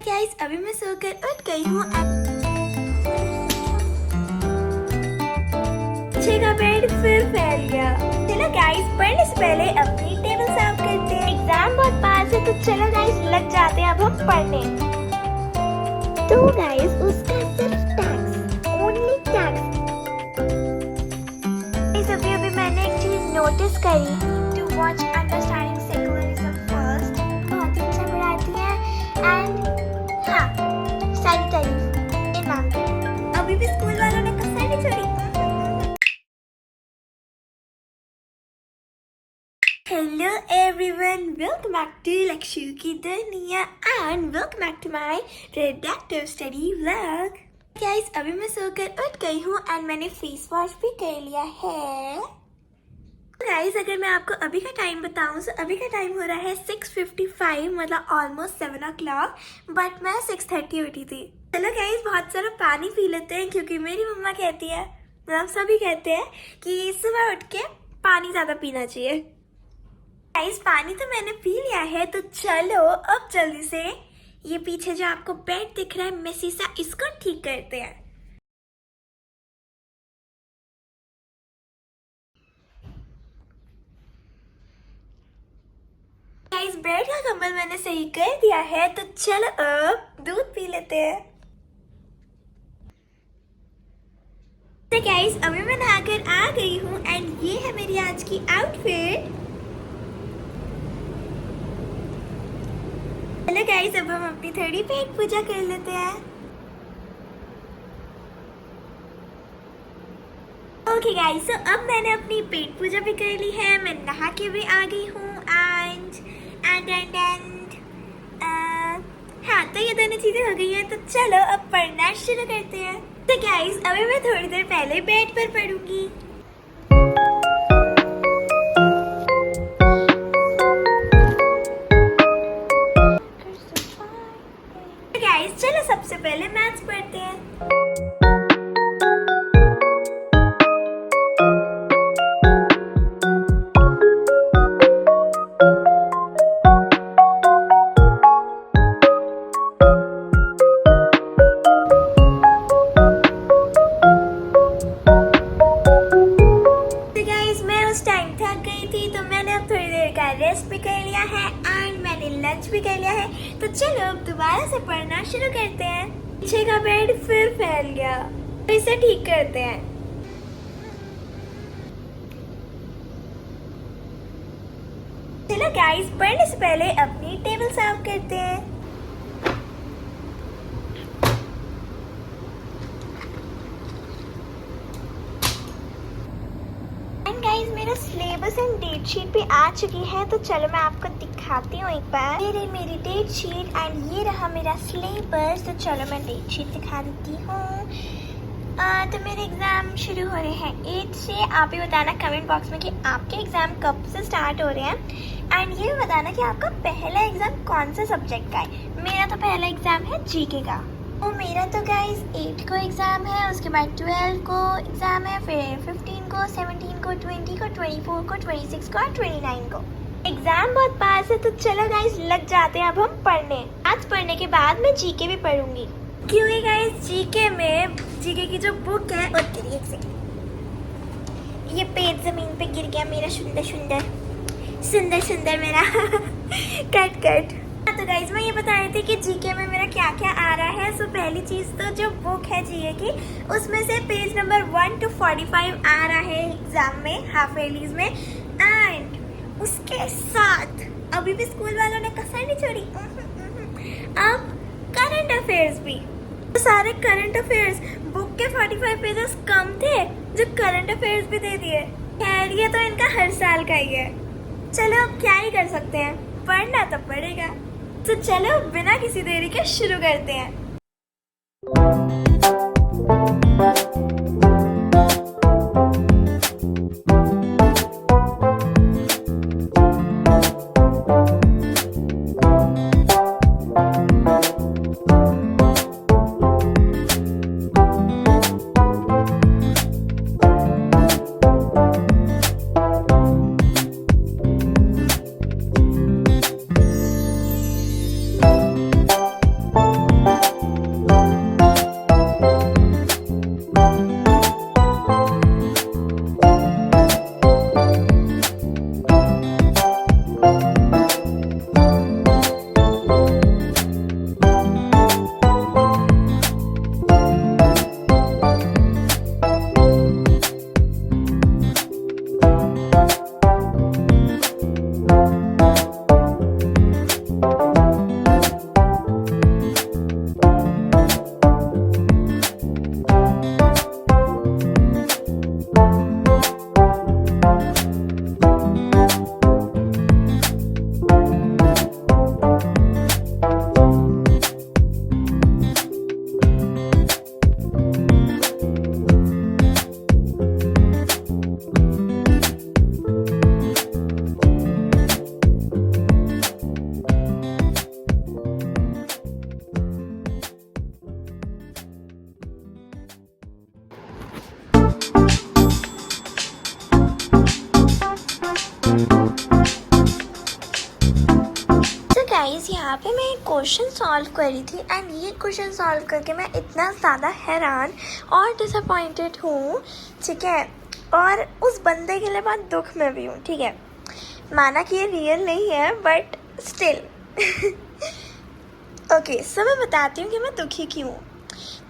Guys अभी मैं सोकर उठ गई हूँ। पीछे का बेड फिर फैल गया। चलो गाइस पढ़ने से पहले अपनी टेबल साफ करते हैं। एग्जाम बहुत पास है तो चलो गाइस लग जाते हैं अब हम पढ़ने। तो गाइस उसका सिर्फ टैक्स, ओनली टैक्स। इस अभी मैंने एक चीज नोटिस करी। To watch understanding secularism first बहुत ही अच्छा पढ़ाती है। एंड हाँ, सारी तारीफ इन मैम की। अभी भी स्कूल वालों ने कसर नहीं छोड़ी। Hello everyone, welcome back to Lakshu की दुनिया and welcome back to my Redactive Study Vlog. Guys, अभी मैं सोकर उठ गई हूँ and मैंने फेस वॉश भी कर लिया है। Guys, अगर मैं आपको अभी का टाइम बताऊँ तो अभी का टाइम हो रहा है 6:55, मतलब ऑलमोस्ट 7 o'clock, बट मैं 6:30 उठी थी। चलो गाइस बहुत सारा पानी पी लेते हैं क्योंकि मेरी मम्मा कहती है, मतलब सभी कहते हैं कि सुबह उठ के पानी ज़्यादा पीना चाहिए। गाइस पानी तो मैंने पी लिया है तो चलो अब जल्दी से ये पीछे जो आपको बेड दिख रहा है मेसी सा, इसको ठीक करते हैं। गाइस बेड का कंबल मैंने सही कर दिया है तो चलो अब दूध पी लेते हैं। तो गाइस अभी मैं नहाकर आ गई हूँ एंड ये है मेरी आज की आउटफिट। चलो गाइस अब हम अपनी थोड़ी पेट पूजा कर लेते हैं। ओके गाइस तो अब मैंने अपनी पेट पूजा भी कर ली है, मैं नहा के भी आ गई हूँ एंड हाँ तो ये दोनों चीजें हो गई हैं तो चलो अब पढ़ना शुरू करते हैं। तो गाइस अभी मैं थोड़ी देर पहले बेड पर पढ़ूंगी। गाइस चलो सबसे पहले मैथ्स पढ़ते हैं। तो गाइस मैं उस टाइम थक गई थी तो मैंने अब थोड़ी देर का रेस्ट भी कर लिया है एंड मैंने लंच भी कर लिया है तो चलो अब दोबारा से पढ़ना शुरू करते हैं। पीछे का बेड फिर फैल गया तो इसे ठीक करते हैं। चलो गाइस पढ़ने से पहले अपनी टेबल साफ करते हैं। गाइस मेरा सिलेबस एंड डेट शीट भी आ चुकी है तो चलो मैं आपको दिखाती हूँ एक बार। ये रही मेरी डेट शीट एंड ये रहा मेरा सिलेबस। तो चलो मैं डेट शीट दिखा देती हूँ। तो मेरे एग्ज़ाम शुरू हो रहे हैं 8 से। आप ही बताना कमेंट बॉक्स में कि आपके एग्ज़ाम कब से स्टार्ट हो रहे हैं एंड ये भी बताना कि आपका पहला एग्ज़ाम कौन से सब्जेक्ट का है। मेरा तो पहला एग्ज़ाम है जीके का। तो मेरा तो गाइस 8 को एग्ज़ाम है, उसके बाद 12 को एग्ज़ाम है, फिर 15 को, 17 को, 20 को, 24 को, 26 को और 29 को। एग्ज़ाम बहुत पास है तो चलो गाइस लग जाते हैं अब हम पढ़ने। आज पढ़ने के बाद मैं जीके भी पढ़ूंगी क्योंकि गाइस जीके की जो बुक है और गिरी एक सेकंड, ये पेज जमीन पे गिर गया मेरा सुंदर मेरा कट। तो गाइज मैं ये बता रही थी कि जीके में मेरा क्या क्या आ रहा है। सो पहली चीज तो जो बुक है जीके की उसमें से पेज नंबर 1 to 45 आ रहा है एग्जाम में, हाफ ईयरलीज में। एंड उसके साथ अभी भी स्कूल वालों ने कसर नहीं छोड़ी। अब करंट अफेयर्स भी, तो सारे करंट अफेयर्स, बुक के 45 पेजेस कम थे जो करंट अफेयर्स भी दे दिए। खैर ये तो इनका हर साल का ही है। चलो अब क्या ही कर सकते हैं, पढ़ना तो पड़ेगा। तो चलो बिना किसी देरी के शुरू करते हैं। पे मैं एक क्वेश्चन सॉल्व करी थी एंड ये क्वेश्चन सॉल्व करके मैं इतना ज़्यादा हैरान और डिसअपॉइंटेड हूँ, ठीक है, और उस बंदे के लिए बहुत दुख में भी हूँ, ठीक है। माना कि ये रियल नहीं है बट स्टिल ओके, सो मैं बताती हूँ कि मैं दुखी क्यों हूँ।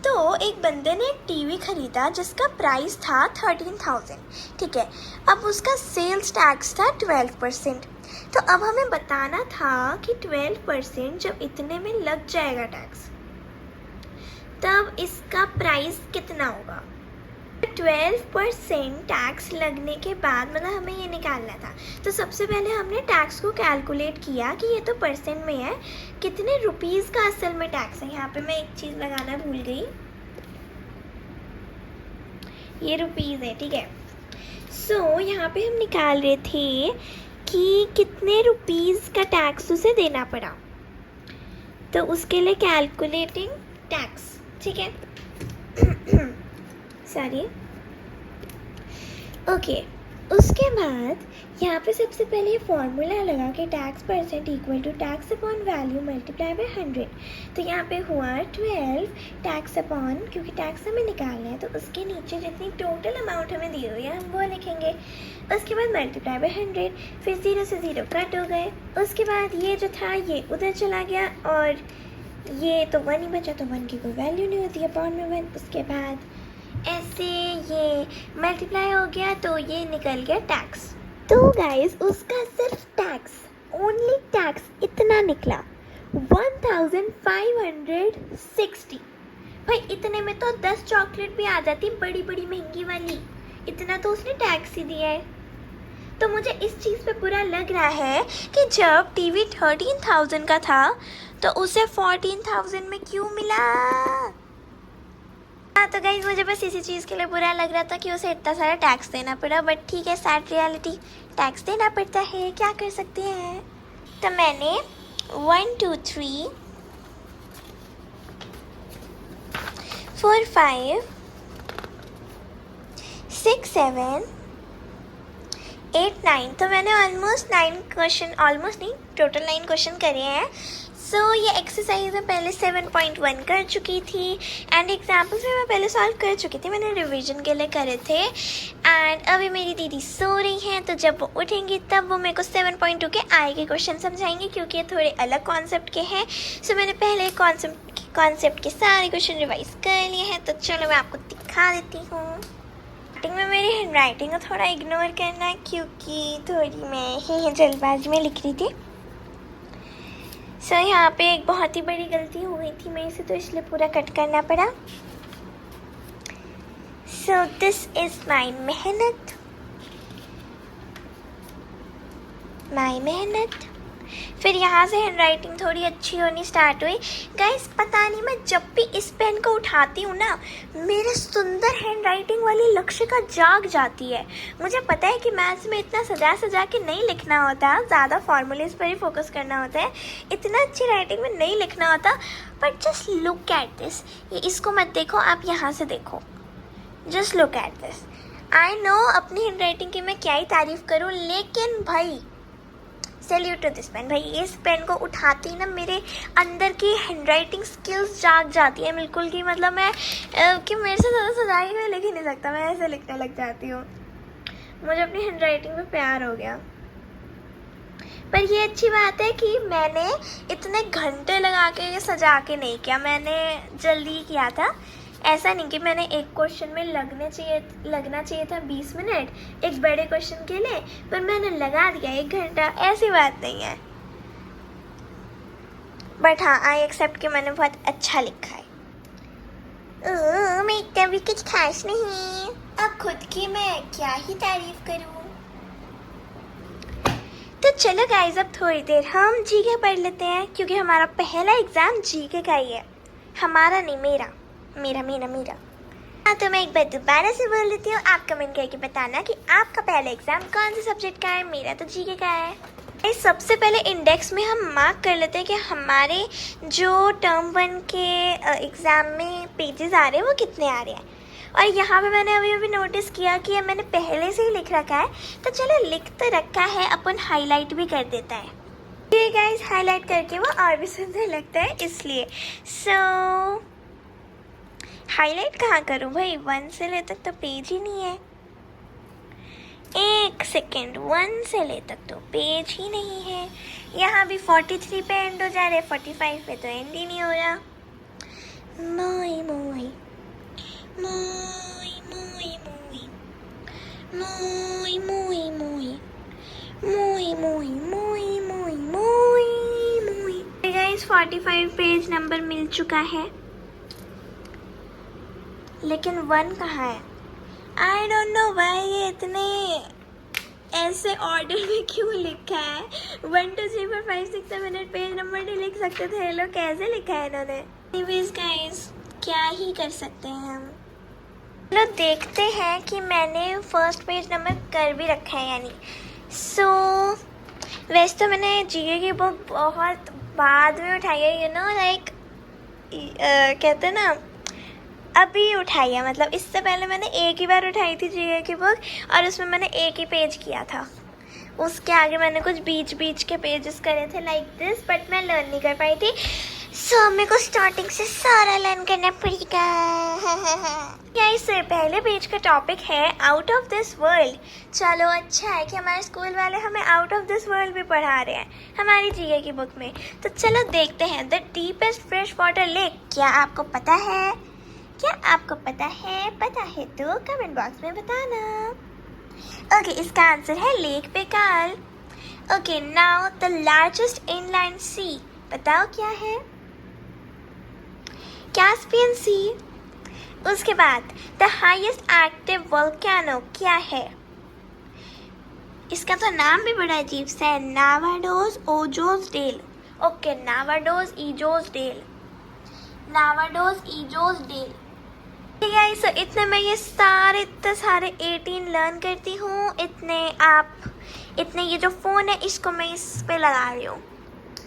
तो एक बंदे ने एक टीवी खरीदा जिसका प्राइस था 13,000, ठीक है। अब उसका सेल्स टैक्स था 12%। तो अब हमें बताना था कि 12% जब इतने में लग जाएगा टैक्स, तब इसका प्राइस कितना होगा। 12% टैक्स लगने के बाद मतलब हमें ये निकालना था। तो सबसे पहले हमने टैक्स को कैलकुलेट किया कि ये तो परसेंट में है, कितने रुपीस का असल में टैक्स है। यहाँ पे मैं एक चीज़ लगाना भूल गई, ये रुपीस है, ठीक है। सो यहाँ पे हम निकाल रहे थे कि कितने रुपीस का टैक्स उसे देना पड़ा, तो उसके लिए कैलकुलेटिंग टैक्स, ठीक है। Sorry, okay. उसके बाद यहाँ पे सबसे पहले ये फॉर्मूला लगा कि tax percent equal to tax upon value multiply by 100। तो यहाँ पे हुआ 12 टैक्स अपॉन, क्योंकि टैक्स हमें निकालना है तो उसके नीचे जितनी टोटल अमाउंट हमें दी हुई है हम वो लिखेंगे। उसके बाद मल्टीप्लाई बाय 100, फिर 0 से 0 कट हो गए। उसके बाद ये जो था ये उधर चला गया और ये तो 1 ही बचा, तो 1 की कोई वैल्यू नहीं होती, अपॉन में 1। उसके बाद ऐसे ये मल्टीप्लाई हो गया तो ये निकल गया टैक्स। तो गाइस उसका सिर्फ टैक्स, ओनली टैक्स इतना निकला 1560। भाई इतने में तो 10 चॉकलेट भी आ जाती, बड़ी बड़ी महंगी वाली। इतना तो उसने टैक्स ही दिया है। तो मुझे इस चीज़ पे बुरा लग रहा है कि जब टीवी 13,000 का था तो उसे 14,000 में क्यों मिला। हाँ, तो गाइस मुझे बस इसी चीज़ के लिए बुरा लग रहा था कि उसे इतना सारा टैक्स देना पड़ा, बट ठीक है, सैड रियलिटी, टैक्स देना पड़ता है, क्या कर सकते हैं। तो मैंने 1 2 3 4 5 6 7 8 9, तो मैंने ऑलमोस्ट 9 क्वेश्चन, ऑलमोस्ट नहीं, टोटल 9 क्वेश्चन करे हैं। सो ये एक्सरसाइज में पहले 7.1 कर चुकी थी एंड एग्जाम्पल्स में मैं पहले सॉल्व कर चुकी थी, मैंने रिवीजन के लिए करे थे। एंड अभी मेरी दीदी सो रही हैं, तो जब वो उठेंगी तब वो मेरे को 7.2 के आगे के क्वेश्चन समझाएंगे, क्योंकि ये थोड़े अलग कॉन्सेप्ट के हैं। सो मैंने पहले कॉन्सेप्ट के सारे क्वेश्चन रिवाइज कर लिए हैं, तो चलो मैं आपको दिखा देती हूँ। स्टार्टिंग में मेरी हैंड राइटिंग को थोड़ा इग्नोर करना, क्योंकि थोड़ी मैं जल्दबाजी में लिख रही थी। सो यहाँ पे एक बहुत ही बड़ी गलती हो गई थी मेरे से, तो इसलिए पूरा कट करना पड़ा। सो दिस इज माई मेहनत। फिर यहाँ से हैंड राइटिंग थोड़ी अच्छी होनी स्टार्ट हुई। गाइस पता नहीं, मैं जब भी इस पेन को उठाती हूँ ना, मेरे सुंदर हैंड राइटिंग वाली लक्ष्य जाग जाती है। मुझे पता है कि मैथ्स में इतना सजा के नहीं लिखना होता, ज़्यादा फॉर्मूलेज पर ही फोकस करना होता है, इतना अच्छी राइटिंग में नहीं लिखना होता। But just look at this, इसको मत देखो, आप यहाँ से देखो, just look at this. I know अपनी हैंड राइटिंग की मैं क्या ही तारीफ़ करूँ, लेकिन भाई सैल्यूट टू दिस पेन। भाई इस पेन को उठाती ना मेरे अंदर की हैंड राइटिंग स्किल्स जाग जाती है बिल्कुल, कि मतलब मैं कि मेरे से ज़्यादा सजा ही मैं लिख ही नहीं सकता, मैं ऐसे लिखने लग जाती हूँ। मुझे अपनी हैंड राइटिंग पे प्यार हो गया। पर ये अच्छी बात है कि मैंने इतने घंटे लगा के सजा के नहीं किया, मैंने जल्दी किया था। ऐसा नहीं कि मैंने एक क्वेश्चन में लगना चाहिए था 20 मिनट एक बड़े क्वेश्चन के लिए, पर मैंने लगा दिया 1 घंटा, ऐसी बात नहीं है। बट हाँ, आई एक्सेप्ट कि मैंने बहुत अच्छा लिखा है। मैं इतना भी कुछ खास नहीं, अब खुद की मैं क्या ही तारीफ करूँ। तो चलो गाइस, अब थोड़ी देर हम जीके पढ़ लेते हैं, क्योंकि हमारा पहला एग्ज़ाम जीके का ही है। हमारा नहीं, मेरा। हाँ, तो मैं एक बार दोबारा से बोल देती हूँ, आप कमेंट करके बताना कि आपका पहला एग्ज़ाम कौन से सब्जेक्ट का है। मेरा तो जीके का है। सबसे पहले इंडेक्स में हम मार्क कर लेते हैं कि हमारे जो टर्म 1 के एग्ज़ाम में पेजेस आ रहे हैं वो कितने आ रहे हैं। और यहाँ पे मैंने अभी नोटिस किया कि मैंने पहले से ही लिख रखा है, तो चलो लिख तो रखा है, अपन हाईलाइट भी कर देता है। ये गाइस हाईलाइट करके वो और भी सुंदर लगता है इसलिए। सो हाईलाइट कहाँ करूँ भाई, 1 से ले तक तो पेज ही नहीं है। एक सेकेंड, 1 से ले तक तो पेज ही नहीं है। यहाँ भी 43 पे एंड हो जा रहे, 45 पे तो एंड ही नहीं हो रहा। मोई मोई मोई मोई मोई मोई मोई मोई मोई मोई मोई मोई मोई। गाइस 45 पेज नंबर मिल चुका है, लेकिन 1 कहाँ है? आई डोंट नो भाई, ये इतने ऐसे ऑर्डर में क्यों लिखा है? 1 2 3 4 5 6 7 8 पेज नंबर नहीं लिख सकते थे ये लोग, कैसे लिखा है इन्होंने? एनीवेज गाइस, क्या ही कर सकते हैं हम। चलो देखते हैं कि मैंने फर्स्ट पेज नंबर कर भी रखा है यानी। सो वैसे तो मैंने जीके की बुक बहुत बाद में उठाई है, यू नो लाइक कहते हैं ना, अभी उठाई है। मतलब इससे पहले मैंने एक ही बार उठाई थी जीके की बुक, और उसमें मैंने एक ही पेज किया था। उसके आगे मैंने कुछ बीच के पेजेस करे थे लाइक दिस, बट मैं लर्न नहीं कर पाई थी। सो मेरे को स्टार्टिंग से सारा लर्न करना पड़ेगा। क्या इससे पहले पेज का टॉपिक है आउट ऑफ दिस वर्ल्ड। चलो अच्छा है कि हमारे स्कूल वाले हमें आउट ऑफ दिस वर्ल्ड भी पढ़ा रहे हैं हमारी जीके की बुक में। तो चलो देखते हैं, the deepest fresh water lake. क्या आपको पता है? क्या आपको पता है? पता है तो कमेंट बॉक्स में बताना। ओके, इसका आंसर है lake Baikal. Okay, now the largest inland sea. बताओ क्या है? Caspian sea. उसके बाद द हाईएस्ट एक्टिव वोल्केनो क्या है? इसका तो नाम भी बड़ा अजीब सा है, Nevados Ojos del. Okay, Nevados Ojos del, Nevados Ojos del. Guys, इतने मैं ये इतने सारे 18 लर्न करती हूँ। इतने ये जो फ़ोन है इसको मैं इस पे लगा रही हूँ,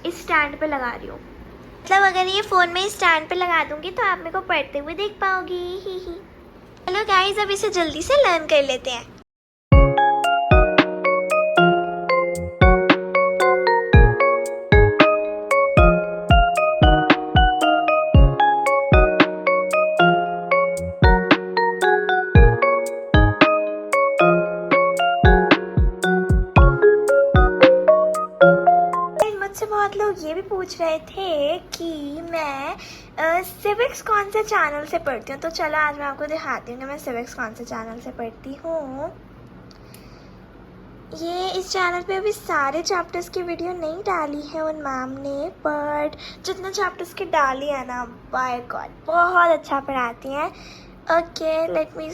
इस स्टैंड पे लगा रही हूँ। मतलब अगर ये फ़ोन में स्टैंड पे लगा दूँगी तो आप मेरे को पढ़ते हुए देख पाओगी। ही चलो गाइस, अब इसे जल्दी से लर्न कर लेते हैं। बहुत लोग ये भी पूछ रहे थे कि मैं सिविक्स कौन से चैनल से पढ़ती हूँ। तो चलो आज मैं आपको दिखाती हूँ कि मैं सिविक्स कौन से चैनल से पढ़ती हूँ। ये इस चैनल पे अभी सारे चैप्टर्स की वीडियो नहीं डाली है उन मैम ने, बट जितने चैप्टर्स की डाली है ना, बाय गॉड बहुत अच्छा पढ़ाती हैं। ओके, लेट मी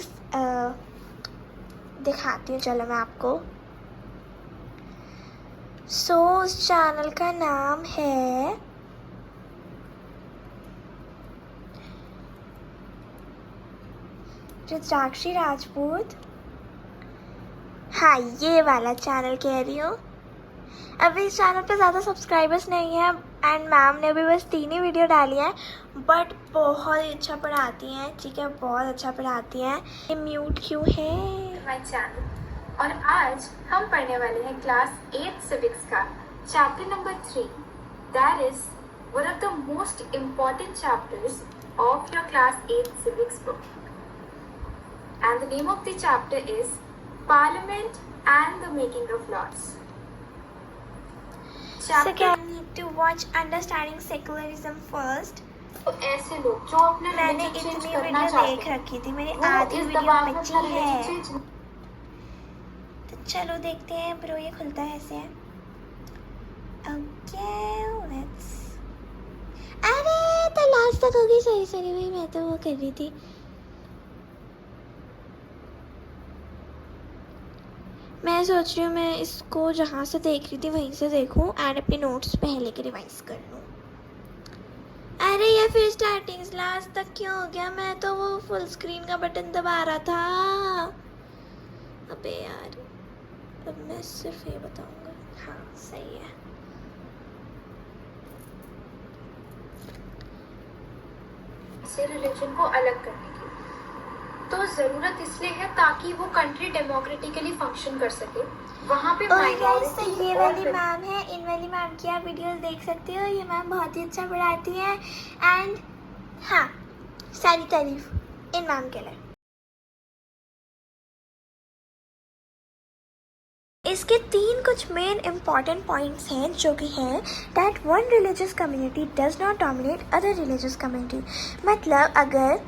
दिखाती हूँ, चलो मैं आपको। सो उस चैनल का नाम है रुद्राक्षी राजपूत। हाँ, ये वाला चैनल कह रही हूँ। अभी इस चैनल पे ज़्यादा सब्सक्राइबर्स नहीं है एंड मैम ने अभी बस 3 ही वीडियो डाली है, बट बहुत ही अच्छा पढ़ाती हैं। ठीक है, बहुत अच्छा पढ़ाती हैं। ये म्यूट क्यों है? My channel. और आज हम पढ़ने वाले हैं क्लास 8 सिविक्स का chapter number 3, that is one of the most important chapters of your class 8 civics book, and the name of the chapter is Parliament and the Making of Laws. So I need to watch Understanding Secularism first. तो ऐसे लोग जो अपना मैंने इतनी video देख रखी थी, मेरी आधी वीडियो बची है। तो चलो देखते हैं। ब्रो ये खुलता है ऐसे। Okay, let's. अरे तो लास्ट तक होगी। सॉरी भाई, मैं तो वो कर रही थी। मैं सोच रही हूँ मैं इसको जहाँ से देख रही थी वहीं से देखूँ एंड अपने नोट्स पहले के रिवाइज कर लूँ। अरे ये फिर स्टार्टिंग लास्ट तक क्यों हो गया? मैं तो वो फुल स्क्रीन का बटन दबा रहा था। अबे यार, अब मैं सिर्फ ये बताऊंगा। हाँ सही है। से रिलीजन को अलग करने की। तो ज़रूरत इसलिए है ताकि वो कंट्री डेमोक्रेटिकली फंक्शन कर सके। वहाँ पे और गाइस माइनॉरिटी तो ये वाली मैम है, इन वाली मैम की आप वीडियोस देख सकते हो। ये मैम बहुत ही अच्छा पढ़ाती है एंड हाँ, सारी तारीफ इन मैम के लिए। इसके 3 कुछ मेन इम्पॉर्टेंट पॉइंट्स हैं जो कि हैं that one religious community does not dominate other religious community. मतलब अगर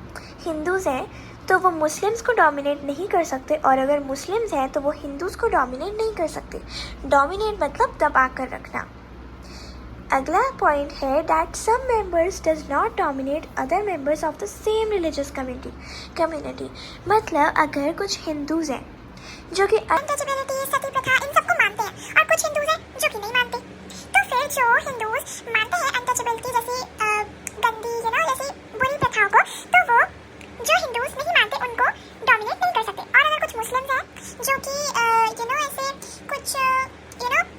हिंदूज़ हैं तो वो मुस्लिम्स को डोमिनेट नहीं कर सकते, और अगर मुस्लिम्स हैं तो वो हिंदूज़ को डोमिनेट नहीं कर सकते। डोमिनेट मतलब दबा कर रखना। अगला पॉइंट है that some members does not dominate other members of the same religious community. मतलब अगर कुछ हिंदूज़ हैं जो कि अनटचेबिलिटी, सती प्रथा इन सबको मानते हैं, और कुछ हिंदूज हैं जो कि नहीं मानते। तो फिर जो हिंदूज मानते हैं अनटचेबिलिटी जैसी गंदी जैसी बुरी प्रथाओं को, तो वो जो हिंदूज नहीं मानते उनको डोमिनेट नहीं कर सकते। और अगर कुछ मुस्लिम्स हैं जो कि ऐसे कुछ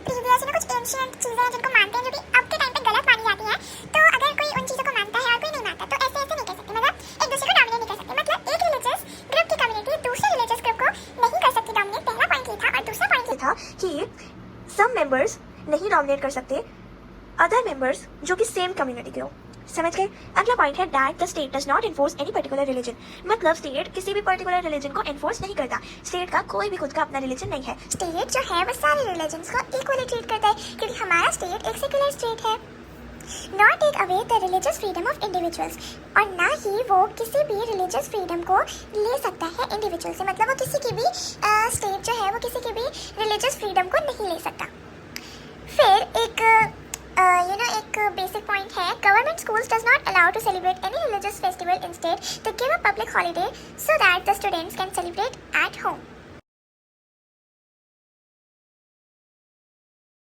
प्रीवियस कुछ एंशिएंट चीज़ें हैं जिनको मानते हैं जो कि अब के टाइम पे गलत मानी जाती हैं, तो अगर कोई उन चीज़ों को मानता है और कोई नहीं मानता तो ऐसे नहीं कर सकते। मतलब एक दूसरे को डोमिनेट नहीं कर सकते। मतलब एक रिलीजियस ग्रुप की कम्युनिटी दूसरे रिलीजियस ग्रुप को नहीं कर सकती डोमिनेट। पहला पॉइंट ये था। और दूसरा पॉइंट था कि सम मेंबर्स नहीं डोमिनेट कर सकते अदर मेंबर्स जो कि सेम कम्युनिटी के हो। समझ गए? अगला पॉइंट है that the state does not enforce any particular religion. मतलब स्टेट किसी भी पर्टिकुलर रिलीजन को इन्फोर्स नहीं करता। स्टेट का कोई भी खुद का अपना रिलीजन नहीं है। स्टेट जो है वो सारे रिलीजन्स को इक्वली ट्रीट करता है, क्योंकि हमारा स्टेट एक सेक्युलर स्टेट है। Not take away the religious freedom of individuals, और ना ही वो किसी भी रिलीजियस फ्रीडम को ले सकता है इंडिविजुअल से। मतलब वो किसी की भी स्टेट जो है वो किसी की भी रिलीजियस फ्रीडम को नहीं ले सकता। फिर एक एक बेसिक पॉइंट है, government schools does not allow to celebrate any religious festival. Instead, they give a public holiday so that the students can celebrate at home.